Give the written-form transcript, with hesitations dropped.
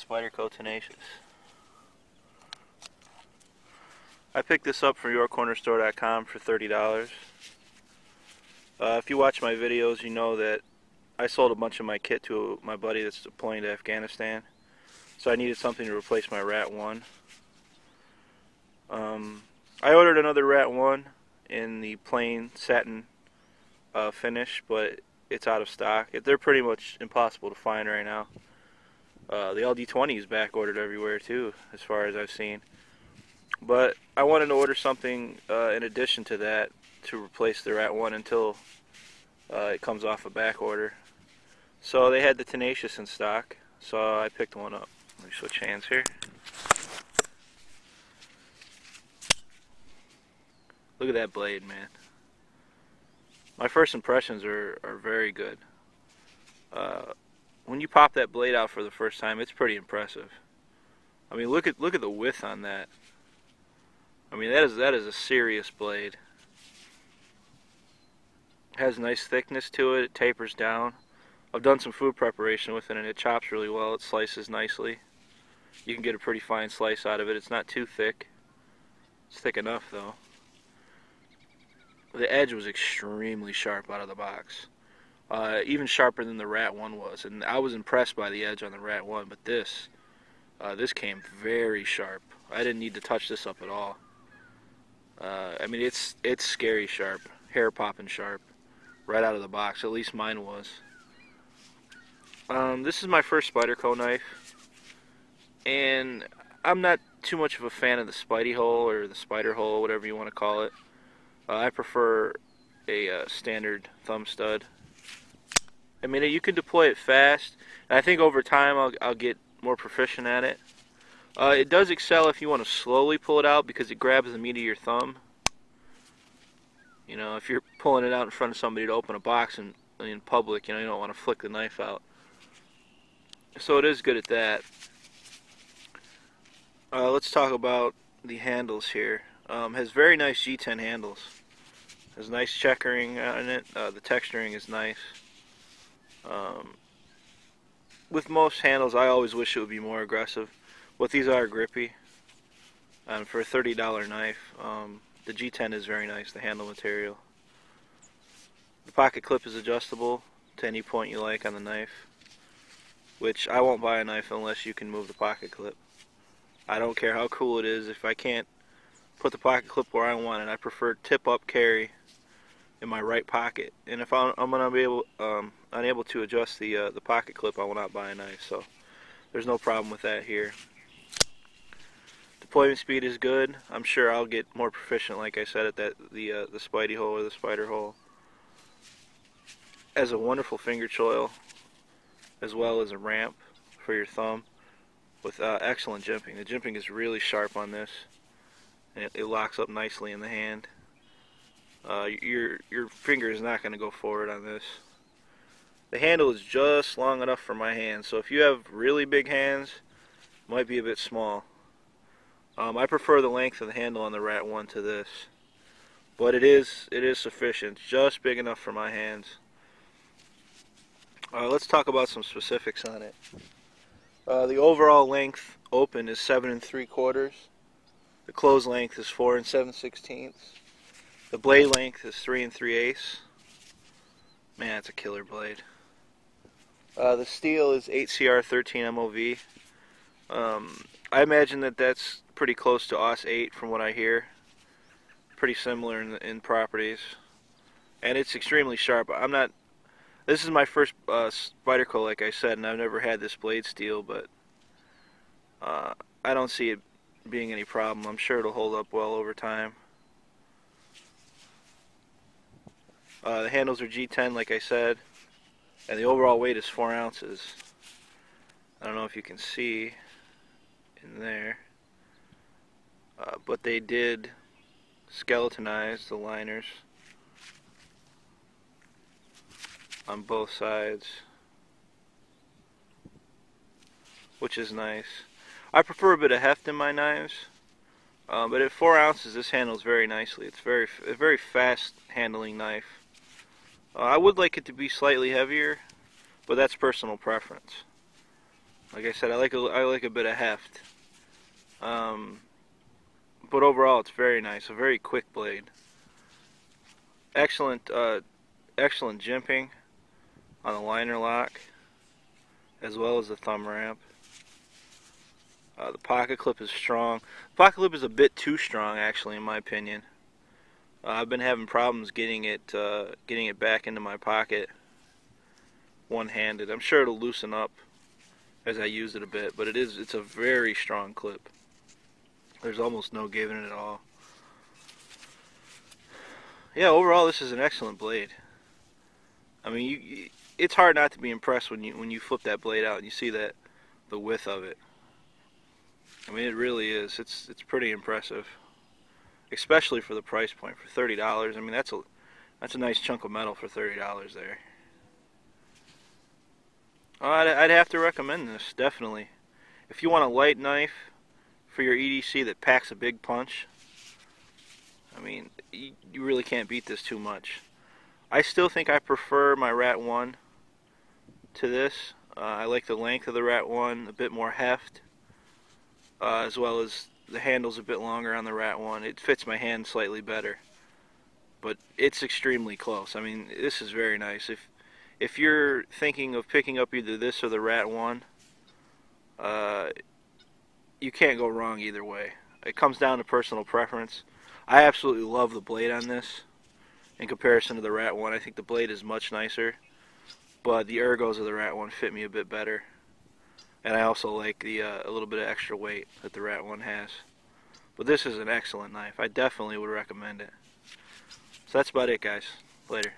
Spyderco Tenacious. I picked this up from yourcornerstore.com for $30. If you watch my videos, you know that I sold a bunch of my kit to my buddy that's deploying to Afghanistan. So I needed something to replace my Rat 1. I ordered another Rat 1 in the plain satin finish, but it's out of stock. They're pretty much impossible to find right now. The LD20 is back ordered everywhere too, as far as I've seen. But I wanted to order something in addition to that to replace the Rat 1 until it comes off a back order. So they had the Tenacious in stock, so I picked one up. Let me switch hands here. Look at that blade, man. My first impressions are very good. When you pop that blade out for the first time, it's pretty impressive. I mean, look at the width on that. I mean, that is a serious blade. It has nice thickness to it. It tapers down. I've done some food preparation with it, and it chops really well. It slices nicely. You can get a pretty fine slice out of it. It's not too thick. It's thick enough, though. The edge was extremely sharp out of the box. Even sharper than the Rat 1 was. And I was impressed by the edge on the Rat 1, but this came very sharp. I didn't need to touch this up at all. I mean, it's scary sharp, hair popping sharp, right out of the box. At least mine was. This is my first Spyderco knife, and I'm not too much of a fan of the Spidey hole or the spider hole, whatever you want to call it. I prefer a standard thumb stud. I mean, you can deploy it fast, and I think over time I'll get more proficient at it. It does excel if you want to slowly pull it out because it grabs the meat of your thumb. You know, if you're pulling it out in front of somebody to open a box in public, you know, you don't want to flick the knife out. So it is good at that. Let's talk about the handles here. Has very nice G10 handles. Has nice checkering on it. The texturing is nice. With most handles, I always wish it would be more aggressive. But these are grippy. And for a $30 knife, the G10 is very nice, the handle material. The pocket clip is adjustable to any point you like on the knife. Which I won't buy a knife unless you can move the pocket clip. I don't care how cool it is. If I can't put the pocket clip where I want it, I prefer tip-up carry in my right pocket. And if I'm unable to adjust the pocket clip, I will not buy a knife. So there's no problem with that here. Deployment speed is good. I'm sure I'll get more proficient, like I said, at the Spidey hole or the spider hole. Has a wonderful finger choil, as well as a ramp for your thumb, with excellent jimping. The jimping is really sharp on this, and it locks up nicely in the hand. Your finger is not going to go forward on this. The handle is just long enough for my hands, so if you have really big hands, it might be a bit small. I prefer the length of the handle on the Rat 1 to this, but it is sufficient, just big enough for my hands. Let's talk about some specifics on it. The overall length open is 7 3/4. The close length is 4 7/16. The blade length is 3 3/8. Man, it's a killer blade. The steel is 8CR 13 MOV. I imagine that's pretty close to AUS 8 from what I hear. Pretty similar in properties, and it's extremely sharp. This is my first Spyderco, like I said, and I've never had this blade steel, but I don't see it being any problem. I'm sure it'll hold up well over time. The handles are G10, like I said, and the overall weight is 4 ounces. I don't know if you can see in there, but they did skeletonize the liners on both sides, which is nice. I prefer a bit of heft in my knives, but at 4 ounces this handles very nicely. It's a very fast handling knife. I would like it to be slightly heavier, but that's personal preference. Like I said, I like a bit of heft. Um, but overall, it's very nice. A very quick blade. Excellent, excellent jimping on the liner lock, as well as the thumb ramp. The pocket clip is strong. The pocket clip is a bit too strong, actually, in my opinion. I've been having problems getting it back into my pocket one-handed. I'm sure it'll loosen up as I use it a bit, but it's a very strong clip. There's almost no giving it at all. Yeah, overall, this is an excellent blade. I mean, it's hard not to be impressed when you flip that blade out and you see that the width of it. I mean, it really is. It's pretty impressive, especially for the price point for $30. I mean, that's a nice chunk of metal for $30 there. I'd have to recommend this, definitely. If you want a light knife for your EDC that packs a big punch, I mean, you really can't beat this too much. I still think I prefer my Rat 1 to this. I like the length of the Rat 1, a bit more heft, as well as the handle's a bit longer on the Rat 1. It fits my hand slightly better, but it's extremely close. I mean, this is very nice. If you're thinking of picking up either this or the Rat 1, you can't go wrong either way. It comes down to personal preference. I absolutely love the blade on this in comparison to the Rat 1. I think the blade is much nicer, but the ergos of the Rat 1 fit me a bit better. And I also like the a little bit of extra weight that the Rat 1 has. But this is an excellent knife. I definitely would recommend it. So that's about it, guys. Later.